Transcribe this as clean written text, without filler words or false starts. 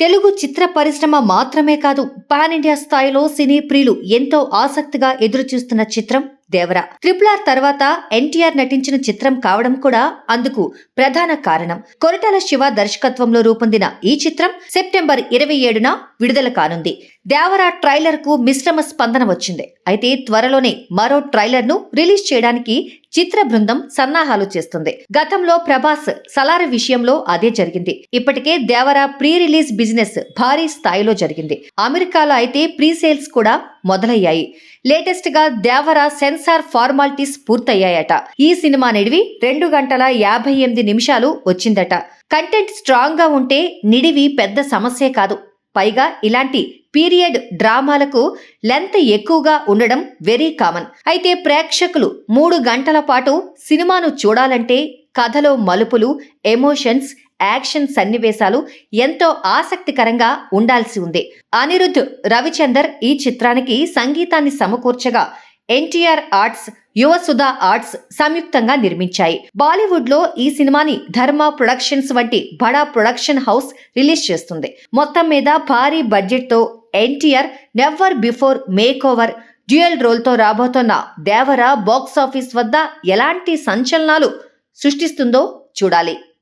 తెలుగు చిత్ర పరిశ్రమ మాత్రమే కాదు, పాన్ ఇండియా స్థాయిలో సినీ ప్రియులు ఎంతో ఆసక్తిగా ఎదురుచూస్తున్న చిత్రం దేవర. RRR తర్వాత ఎన్టీఆర్ నటించిన చిత్రం కావడం కూడా అందుకు ప్రధాన కారణం. కొరటాల శివ దర్శకత్వంలో రూపొందిన ఈ చిత్రం సెప్టెంబర్ 27న విడుదల కానుంది. దేవర ట్రైలర్ కు మిశ్రమ స్పందన వచ్చింది. అయితే త్వరలోనే మరో ట్రైలర్ ను రిలీజ్ చేయడానికి చిత్ర బృందం సన్నాహాలు చేస్తుంది. గతంలో ప్రభాస్ సలార్ విషయంలో అదే జరిగింది. ఇప్పటికే దేవర ప్రీ రిలీజ్ బిజినెస్ భారీ స్థాయిలో జరిగింది. అమెరికాలో అయితే ప్రీ సేల్స్ కూడా మొదలయ్యాయి. లేటెస్ట్ గా దేవర సెన్సార్ ఫార్మాలిటీస్ పూర్తయ్యాయట. ఈ సినిమా నిడివి 2 గంటల 58 నిమిషాలు వచ్చిందట. కంటెంట్ స్ట్రాంగ్ గా ఉంటే నిడివి పెద్ద సమస్యే కాదు. పైగా ఇలాంటి పీరియడ్ డ్రామాలకు లెంత్ ఎక్కువగా ఉండడం వెరీ కామన్. అయితే ప్రేక్షకులు 3 గంటల పాటు సినిమాను చూడాలంటే కథలో మలుపులు, ఎమోషన్స్, యాక్షన్ సన్నివేశాలు ఎంతో ఆసక్తికరంగా ఉండాల్సి ఉంది. అనిరుద్ధ్ రవిచందర్ ఈ చిత్రానికి సంగీతాన్ని సమకూర్చగా ఎన్టీఆర్ ఆర్ట్స్, యువసుధ ఆర్ట్స్ సంయుక్తంగా నిర్మించాయి. బాలీవుడ్ లో ఈ సినిమాని ధర్మ ప్రొడక్షన్స్ వంటి బడా ప్రొడక్షన్ హౌస్ రిలీజ్ చేస్తుంది. మొత్తం మీద భారీ బడ్జెట్ తో NTR never before makeover dual role తో రాబోతున్న దేవర బాక్సాఫీస్ వద్ద ఎలాంటి సంచలనాలు సృష్టిస్తుందో చూడాలి.